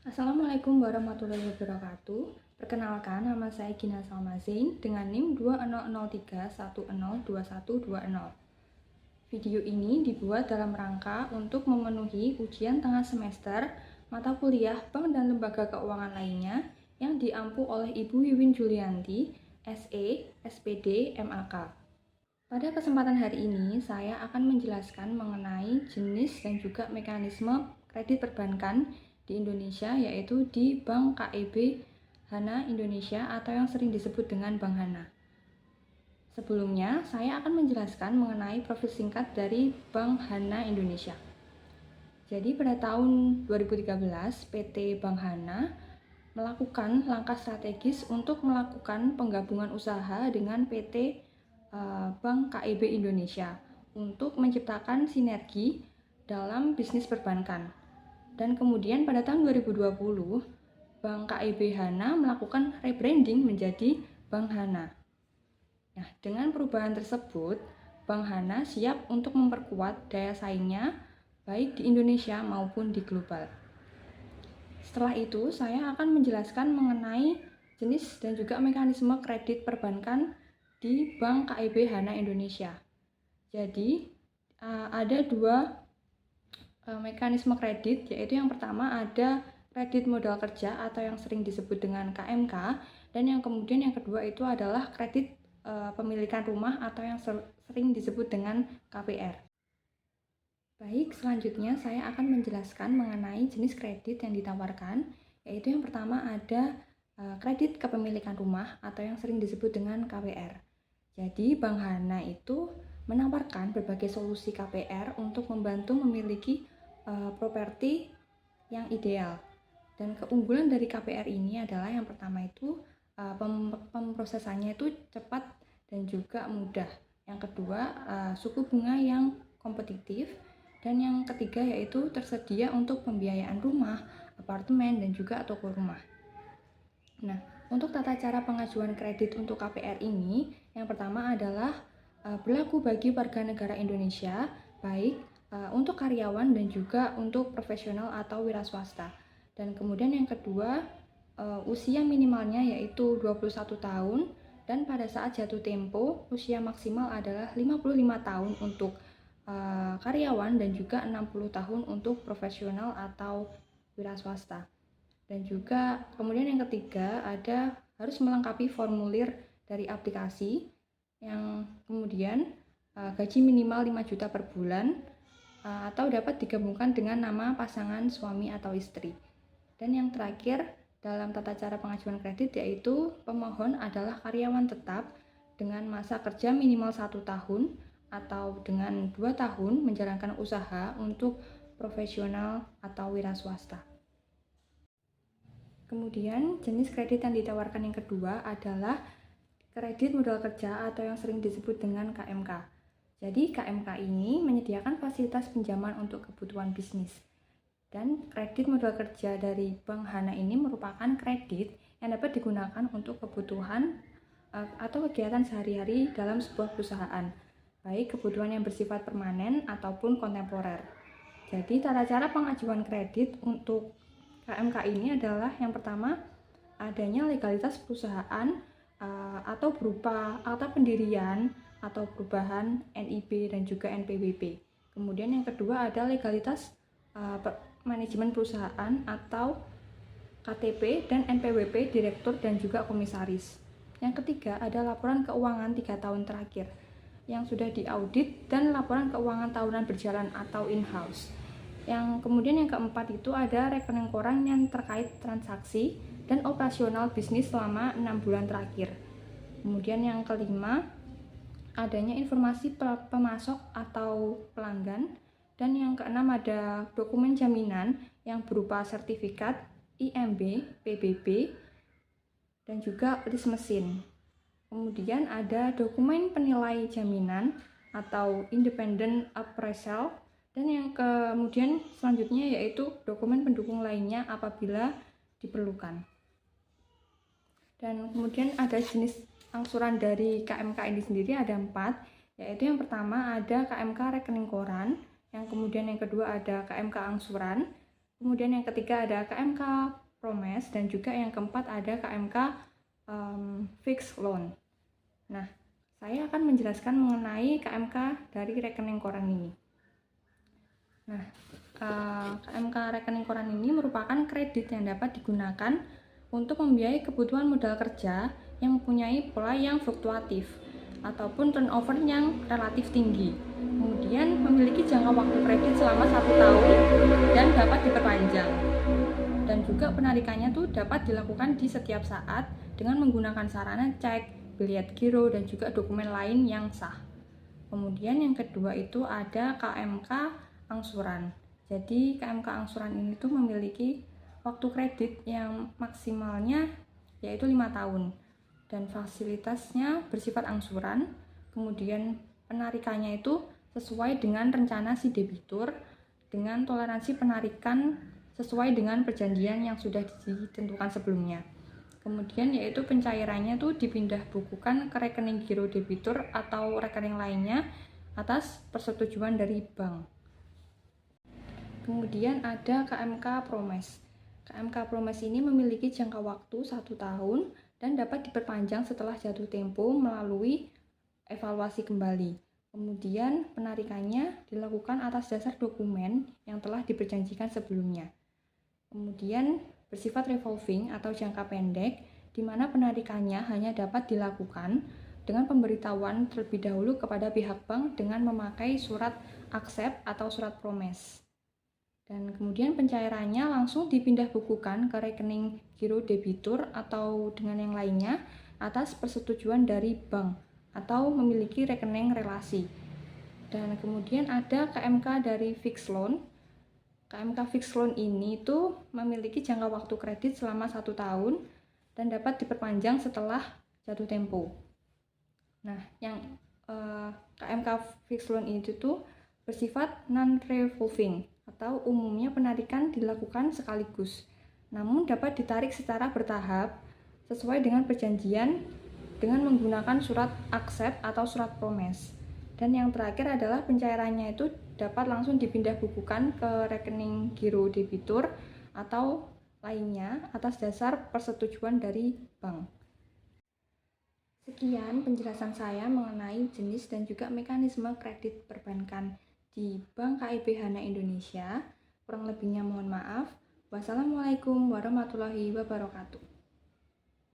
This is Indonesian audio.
Assalamualaikum warahmatullahi wabarakatuh. Perkenalkan, nama saya Gina Salma Zain dengan NIM 2003102120. Video ini dibuat dalam rangka untuk memenuhi ujian tengah semester mata kuliah bank dan lembaga keuangan lainnya yang diampu oleh Ibu Wiwin Julianti, SE, SPD, MAK. Pada kesempatan hari ini, saya akan menjelaskan mengenai jenis dan juga mekanisme kredit perbankan di Indonesia, yaitu di Bank KEB Hana Indonesia atau yang sering disebut dengan Bank Hana. Sebelumnya, saya akan menjelaskan mengenai profil singkat dari Bank Hana Indonesia. Jadi pada tahun 2013, PT Bank Hana melakukan langkah strategis untuk melakukan penggabungan usaha dengan PT Bank KEB Indonesia untuk menciptakan sinergi dalam bisnis perbankan. Dan kemudian pada tahun 2020, Bank KEB Hana melakukan rebranding menjadi Bank Hana. Nah, dengan perubahan tersebut, Bank Hana siap untuk memperkuat daya saingnya baik di Indonesia maupun di global. Setelah itu, saya akan menjelaskan mengenai jenis dan juga mekanisme kredit perbankan di Bank KEB Hana Indonesia. Jadi, ada dua mekanisme kredit, yaitu yang pertama ada kredit modal kerja atau yang sering disebut dengan KMK, dan yang kemudian yang kedua itu adalah kredit pemilikan rumah atau yang sering disebut dengan KPR. Baik, selanjutnya saya akan menjelaskan mengenai jenis kredit yang ditawarkan, yaitu yang pertama ada kredit kepemilikan rumah atau yang sering disebut dengan KPR. Jadi, Bank Hana itu menawarkan berbagai solusi KPR untuk membantu memiliki properti yang ideal. Dan keunggulan dari KPR ini adalah yang pertama itu pemrosesannya itu cepat dan juga mudah. Yang kedua, suku bunga yang kompetitif. Dan yang ketiga yaitu tersedia untuk pembiayaan rumah, apartemen, dan juga toko rumah. Nah, untuk tata cara pengajuan kredit untuk KPR ini, yang pertama adalah berlaku bagi warga negara Indonesia, baik untuk karyawan dan juga untuk profesional atau wira swasta. Dan kemudian yang kedua, usia minimalnya yaitu 21 tahun dan pada saat jatuh tempo, usia maksimal adalah 55 tahun untuk karyawan dan juga 60 tahun untuk profesional atau wira swasta. Dan juga kemudian yang ketiga ada harus melengkapi formulir dari aplikasi yang kemudian gaji minimal 5 juta per bulan atau dapat digabungkan dengan nama pasangan suami atau istri. Dan yang terakhir dalam tata cara pengajuan kredit yaitu pemohon adalah karyawan tetap dengan masa kerja minimal 1 tahun atau dengan 2 tahun menjalankan usaha untuk profesional atau wira swasta. Kemudian jenis kredit yang ditawarkan yang kedua adalah kredit modal kerja atau yang sering disebut dengan KMK. Jadi KMK ini menyediakan fasilitas pinjaman untuk kebutuhan bisnis. Dan kredit modal kerja dari Bank Hana ini merupakan kredit yang dapat digunakan untuk kebutuhan atau kegiatan sehari-hari dalam sebuah perusahaan, baik kebutuhan yang bersifat permanen ataupun kontemporer. Jadi tata cara pengajuan kredit untuk KMK ini adalah yang pertama adanya legalitas perusahaan atau berupa akta pendirian atau perubahan NIB dan juga NPWP. Kemudian yang kedua ada legalitas manajemen perusahaan atau KTP dan NPWP direktur dan juga komisaris. Yang ketiga ada laporan keuangan 3 tahun terakhir yang sudah diaudit dan laporan keuangan tahunan berjalan atau in-house. Yang kemudian yang keempat itu ada rekening koran yang terkait transaksi dan operasional bisnis selama 6 bulan terakhir. Kemudian yang kelima adanya informasi pemasok atau pelanggan. Dan yang keenam ada dokumen jaminan yang berupa sertifikat IMB, PBB, dan juga list mesin. Kemudian ada dokumen penilai jaminan atau independent appraisal. Dan yang kemudian selanjutnya yaitu dokumen pendukung lainnya apabila diperlukan. Dan kemudian ada jenis angsuran dari KMK ini sendiri ada 4, yaitu yang pertama ada KMK rekening koran, yang kemudian yang kedua ada KMK angsuran, Kemudian yang ketiga ada KMK Promes, dan juga yang keempat ada KMK Fixed Loan. Nah, saya akan menjelaskan mengenai KMK dari rekening koran ini. Nah, KMK rekening koran ini merupakan kredit yang dapat digunakan untuk membiayai kebutuhan modal kerja yang mempunyai pola yang fluktuatif ataupun turnover yang relatif tinggi. Kemudian memiliki jangka waktu kredit selama 1 tahun dan dapat diperpanjang. Dan juga penarikannya tuh dapat dilakukan di setiap saat dengan menggunakan sarana cek, biliet giro, dan juga dokumen lain yang sah. Kemudian yang kedua itu ada KMK angsuran. Jadi KMK angsuran ini tuh memiliki waktu kredit yang maksimalnya yaitu 5 tahun dan fasilitasnya bersifat angsuran. Kemudian penarikannya itu sesuai dengan rencana si debitur dengan toleransi penarikan sesuai dengan perjanjian yang sudah ditentukan sebelumnya. Kemudian yaitu pencairannya tuh dipindah bukukan ke rekening giro debitur atau rekening lainnya atas persetujuan dari bank. Kemudian ada KMK Promes. KMK Promes ini memiliki jangka waktu 1 tahun dan dapat diperpanjang setelah jatuh tempo melalui evaluasi kembali. Kemudian penarikannya dilakukan atas dasar dokumen yang telah diperjanjikan sebelumnya. Kemudian bersifat revolving atau jangka pendek, di mana penarikannya hanya dapat dilakukan dengan pemberitahuan terlebih dahulu kepada pihak bank dengan memakai surat accept atau surat promes. Dan kemudian pencairannya langsung dipindah bukukan ke rekening giro debitur atau dengan yang lainnya atas persetujuan dari bank atau memiliki rekening relasi. Dan kemudian ada KMK dari fixed loan. KMK fixed loan ini tuh memiliki jangka waktu kredit selama 1 tahun dan dapat diperpanjang setelah jatuh tempo. Nah, yang KMK fixed loan itu tuh bersifat non-revolving atau umumnya penarikan dilakukan sekaligus, namun dapat ditarik secara bertahap sesuai dengan perjanjian dengan menggunakan surat accept atau surat promise. Dan yang terakhir adalah pencairannya itu dapat langsung dipindah bukukan ke rekening giro debitur atau lainnya atas dasar persetujuan dari bank. Sekian penjelasan saya mengenai jenis dan juga mekanisme kredit perbankan di Bank KIB Hana Indonesia. Kurang lebihnya mohon maaf. Wassalamualaikum warahmatullahi wabarakatuh.